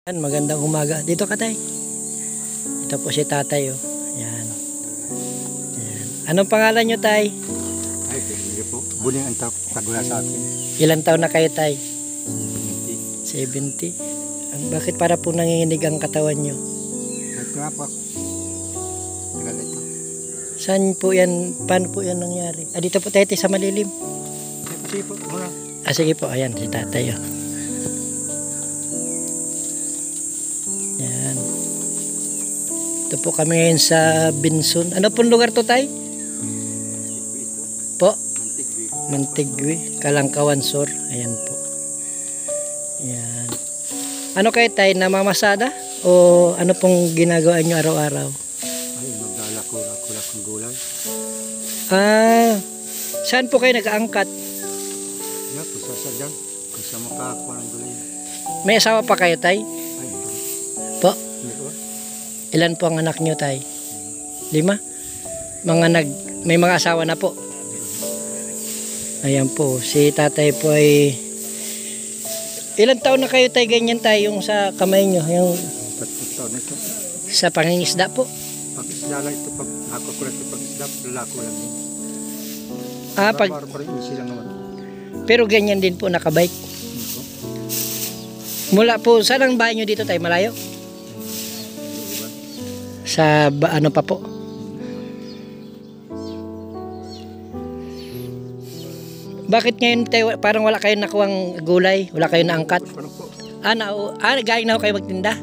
Magandang umaga. Dito ka, tay. Ito po si tatay, oh. Yan. Yan. Anong pangalan nyo, tay? Ay, hindi po. Buling ang tagula sa akin. Ilan taon na kayo, tay? 70. 70. Bakit para po nanginginig ang katawan nyo? Ito nga po. Tagal ito. Saan po yan? Paano po yan nangyari? Dito po, tay, sa malilim. Sige po, muna. Sige po. Ayan, si tatay, oh. Yan. Ito po kami ngayon sa Binsun. Ano pong lugar to, tay? Po? Mantigwi. Kalangkawan Sur. Ayan po. Yan. Ano kayo, tay? Namamasada? O ano pong ginagawa nyo araw-araw? Ay, maglalako-lako ng gulay. Saan po kayo nag-aangkat? Yan po, sasadyan. Kung sa makakuha ng gulay. May asawa pa kayo, tay? Ay, ito. Po? Hindi po. Ilan po ang anak nyo, tay? 5? May mga asawa na po. Ayan po, si tatay po ay... Ilan taon na kayo, tay, ganyan, tay, yung sa kamay nyo? Yung 3 taon ito. sa pangingisda po? Pag-isda lang ito, pag nakakulat ito pag-isda, lalako lang din. Parang isi lang naman. Pero ganyan din po, nakabike. Hindi po. Mula po, saan ang bahay nyo dito, tay? Malayo? Sa ano pa po? Bakit ngayon, tay, parang wala kayong nakuwang gulay? Wala kayong naangkat? Parang po. Galing na ako kayo magtinda.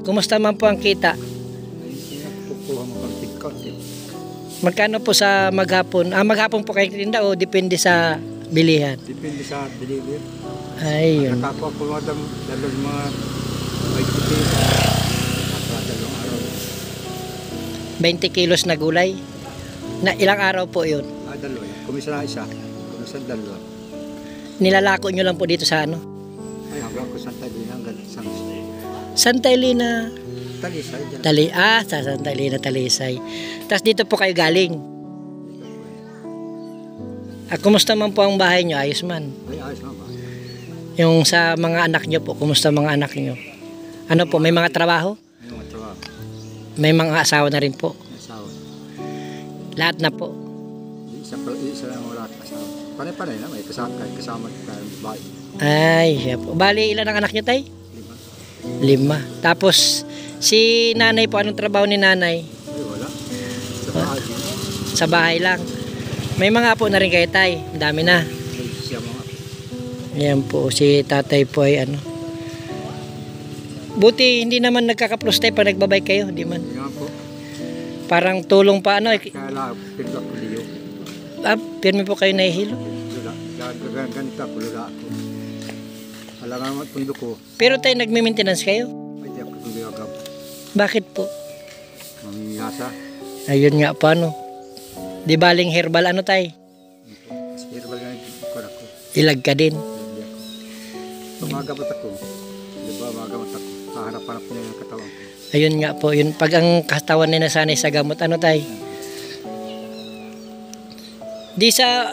Kumusta man po ang kita? Hindi na kukuha mo pang tigkot eh. Magkano po sa maghapon? Maghapon po kayo tinda o depende sa bilihan? Depende sa delivery. Ayun. Nakakuha ko dalawang mga may puti. 20 kilos na gulay. Na ilang araw po yun? Dalawa. Kumisa na isa. Kumisa dalawa. Nilalako nyo lang po dito sa ano? Ay, hanggang ko Santa Elena hanggang Santa Elena. Talisay. Sa Santa Elena, Talisay. Tapos dito po kayo galing. Kumusta man po ang bahay nyo? Ayos man. Ay, ayos nga ba? Yung sa mga anak nyo po, kumusta mga anak nyo? Ano po, may mga trabaho? May mga trabaho. May mga asawa na rin po. May asawa. Lahat na po. Isa lang wala asawa. Panay-panay na, may kasama tayong bahay. Ay, siya po. Bali, ilan ang anak nyo, tay? 5. Tapos, si nanay po, anong trabaho ni nanay? Ay, wala. Sa bahay. Sa bahay lang. May mga apo na rin kayo, tay. Ang dami na. Ay, siya mga. Ayan po, si tatay po ay ano. Buti, hindi naman nagkakaplos tayo pag nagbabay kayo, di man. Nga po. Parang tulong pa, ano. Kaya lang, pinto ako liyo. Pirmi po kayo nahihilo. Lula. Ganito ako, lula ako. Alangan mo, pundo ko. Pero tayo, nagme-maintenance kayo? Ay, di ako kumiyagab. Bakit po? Mamiyasa. Ayun nga pa, no. Di baling herbal, ano tay? Herbal nga yung ako. Ilag ka din. Hindi ako. Pumagabat ako. Di ba, magamat ako. Kaharap-harap niya yung katawan ko. Ayun nga po, yun. Pag ang katawan nila sanay sa gamot, ano tay?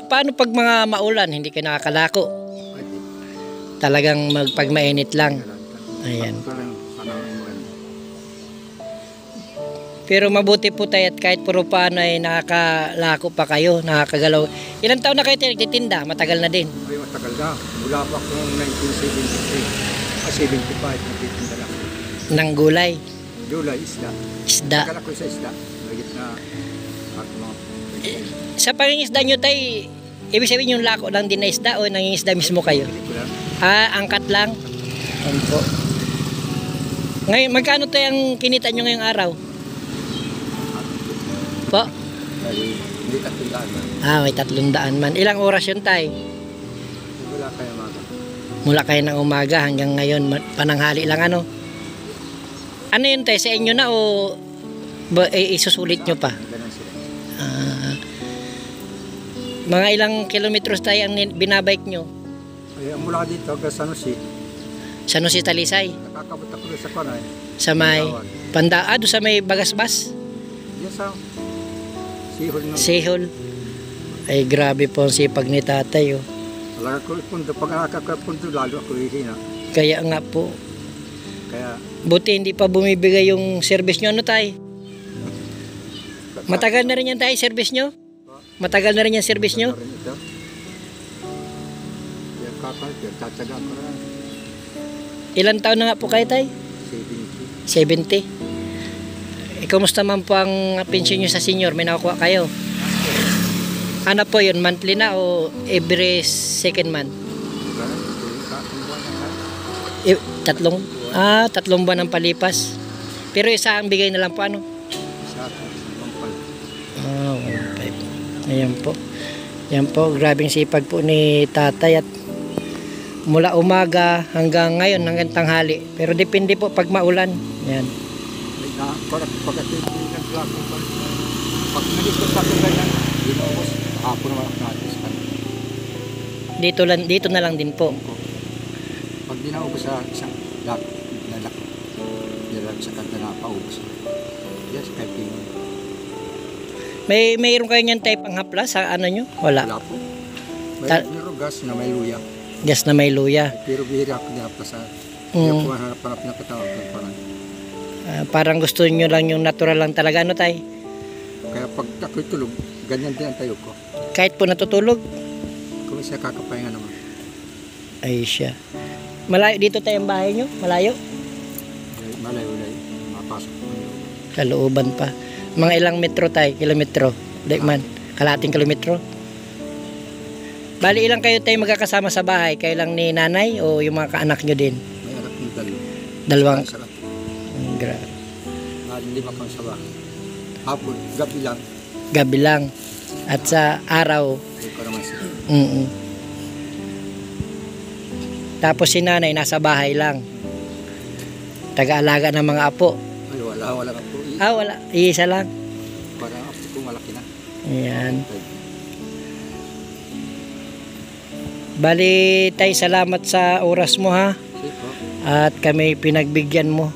Paano pag mga maulan, hindi kayo nakakalako? Ay, di. Talagang pag mainit lang. Ayan. Pero mabuti po tayo at kahit puro paano ay nakakalako pa kayo, nakakagalaw. Ilang taon na kayo tayo nagtitinda? Matagal na din. Ay, matagal na. Mula pa ako noong 1973. 75, nagtitinda lang. Ng gulay. Gulay, isda. Isda. Tagal ako sa isda. Lagit na at mga... Sa pangingisda nyo tayo, ibig sabihin yung lako lang din na isda o nangingisda mismo kayo? Hindi ko lang. Angkat lang? Ayan po. Ngayon, magkano tayo ang kinita nyo ngayong araw? Po? Ay, hindi katundaan na. May 300 man. Ilang oras yun tay? Wala kayo mga. Mula kayo ng umaga hanggang ngayon, pananghali lang ano? Ano yun tay? Sa inyo na o isusulit nyo pa? Ganun sila. Mga ilang kilometros tayo ang binabike nyo? Ay, mula dito hanggang San Jose. San Jose, Talisay? Nakakabot ako doon sa Panay. Sa may doon sa may Bagasbas? Yan sa Sihol na. Sihol. Ay grabe po ang sipag ni tatay oh. Talaga ko pundo, pag nakakapunto lalo ako hihina. Kaya nga po. Kaya, Buti hindi pa bumibigay yung service nyo. Ano tay? Matagal na rin yan tay, service nyo? Matagal na rin yung service nyo? ito. Yan kakal, yan tsatsaga ko na. Ilan taon na nga po kayo tay? 70. 70. Kumusta man po ang pension nyo sa senior? May nakukuha kayo? Ano po yun? Monthly na o every second month? Tatlong? Tatlong buwan ang palipas. Pero isa ang bigay na lang po ano? Ayan po. Ayan po, grabing sipag po ni tatay at mula umaga hanggang ngayon, hanggang tanghali. Pero depende po pag maulan. Ayan. Pag nag-istos sa akin ganyan, ginubos, hapon naman ako natin. Dito na lang din po. Pag dinaubos sa isang lak, nilag sa kanta na paubos. Yes, kahit yun. Mayroon kayo niyan tayo panghapla sa ano nyo? Wala. Wala po. Mayroon gas na may luya. Gas na may luya. Pero bihira ako niya pa sa kaya po hanap-hanap na katawag ng parang. Parang gusto nyo lang yung natural lang talaga. Ano tay? Kaya pag ako'y tulog, ganyan din ang tayo ko. Kahit po natutulog? Kung siya kakapahinga naman. Ay siya. Malayo dito tayo ang bahay nyo? Malayo? Malayo-layo. Mapasok po. Sa looban pa. Mga ilang metro tayo? Kilometro? Dekman? Kalating kilometro? Bali ilang kayo tayo magkakasama sa bahay? Kayo lang ni nanay o yung mga kaanak nyo din? May anak ng Dalawang? Sarap. Grabe. Lima kang sa bahay. Hapon, gabi lang. Gabi lang. At sa araw. Hindi ko naman siya. Tapos si nanay nasa bahay lang. Taga-alaga ng mga apo. Ay, wala ka po. Wala. Iisa lang. Parang apo ko malaki na. Ayan. Bali tay, salamat sa oras mo ha. At kami pinagbigyan mo.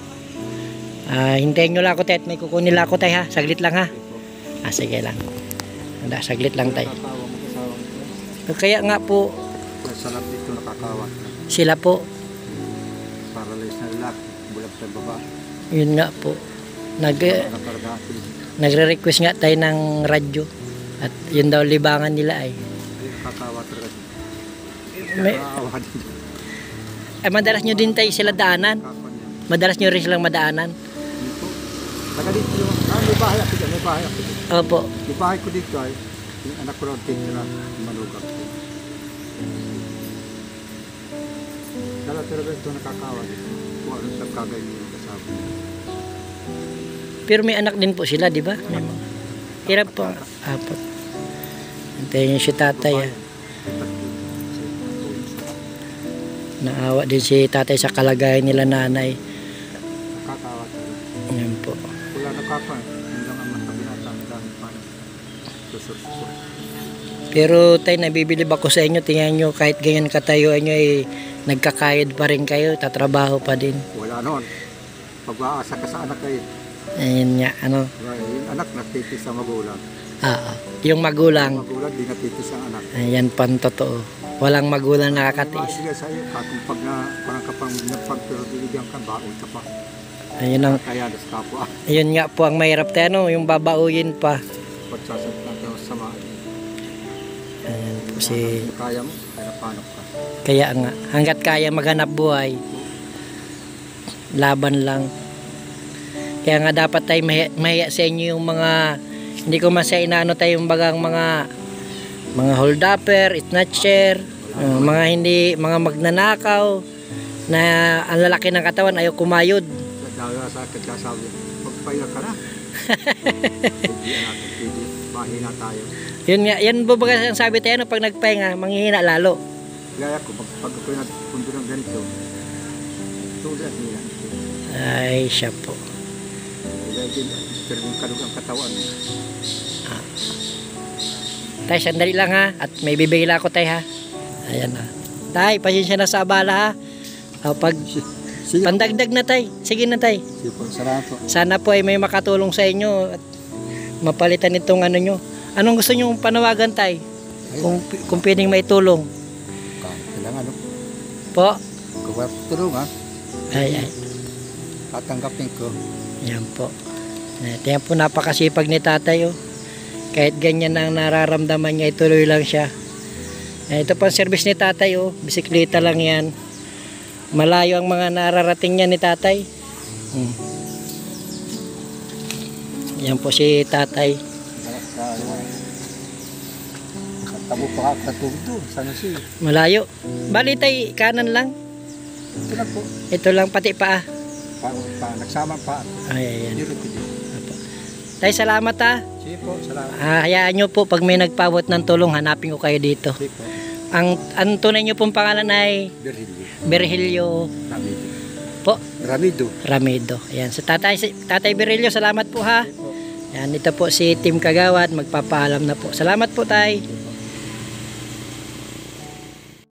Hintayin nyo lang ako tay at may kukunin lang ako tay ha. Saglit lang ha. Sige lang. Saglit lang tay. Kaya nga po. Sarap dito nakakawa. Sila po. Paralyzed na lalaki. Bulag sa baba. Yun nga po. Nagre-request nga tayo ng radyo. At yun daw libangan nila ay. Nakakawa talaga. Madalas nyo din tayo sila daanan. Madalas nyo rin silang madaanan. Taga dito yung, may bahay ako dyan, may bahay ako dyan. Opo. May bahay ko dito ay, yung anak ko lang dito na manugap ko. Talaga ito nakakawa dito. Kung anong nagkagay mo yung kasama. Pero may anak din po sila, di ba? Hirap po. Apat. Hintayin nyo si tatay ha. Naawa din si tatay sa kalagayan nila nanay. Nakakawa talaga. Ayan po. Wala nakapa, hanggang ang mga binatang dami pa. Susur-susur. Pero tayo, nabibilib ako sa inyo. Tingnan nyo, kahit ganyan katayuan nyo, nagkakayod pa rin kayo. Tatrabaho pa din. Wala noon. Pag-aasa ka sa anak kayo. Ayun nga, ano. Yung anak natitis sa magulang. Yung magulang. Magulang di natitis ang anak. Ayan pan totoo. Walang magulang nakakatiis. Sige sa iyo, kung pag parang kapag nagpag-pero binigyan ka, baon ka pa. Ayun ang, Kaya das kapwa. ayun nga po ang mahirap tayo, no? Yung babauyin pa. Pagsasabi natin sa sama. Ayan po si... Kaya mo, kaya paano ka. Kaya nga, hanggat kaya maghanap buhay, laban lang. Kaya nga dapat tayo mahiya sa inyo yung mga, hindi ko masaya inaano tayo yung bagang mga hold-upper, snatcher, mga magnanakaw, na ang lalaki ng katawan ayaw kumayod. Dahil sa kagsasabi, magpaila ka na. Hindi natin, pwede, mahina tayo. Yun nga, yan po baga ang sabi tayo, no, pag nagpahinga, manghihina lalo. Gaya ko, pag ako'y nagpundo ng ganito, tulad nila. Ay, siya po. Dahil din, pero yung kalug ang katawan. Tay, sandali lang ha, at may bibigila ako tay ha. Ayan ha. Tay, pasensya na sa abala ha. Pag pandagdag na tay, sige na tay. Sige po, salamat po. Sana po ay may makatulong sa inyo at mapalitan itong ano nyo. Anong gusto nyo panawagan tay? Kung pwedeng maitulong. Kailangan ano? Po? Kung tulong ha? Ay. tatanggapin ko. Yan po. Yan po, napakasipag ni tatay, oh. Kahit ganyan ang nararamdaman niya, ituloy lang siya. Ito po ang service ni tatay, oh. Bisikleta lang yan. Malayo ang mga nararating niya ni tatay. Yan po si tatay. Tabo pa ka tugdo, sana si. Malayo. Bali tay, kanan lang. Ito lang po. Ito lang pati paa. Nagsama pa. Ay, ayan. Dito. Apo. Tay, salamat ha. Sige po, salamat. Hayaan nyo po pag may nagpawat ng tulong, hanapin ko kayo dito. Sige po. Ang tunay nyo pong pangalan ay Virgilio. Virgilio Ramido. po. Ramido. Ramido. Ayan. So tatay Virgilio, salamat po ha. Sige po. Yan, ito po si Team Kagawad, magpapaalam na po. Salamat po tay.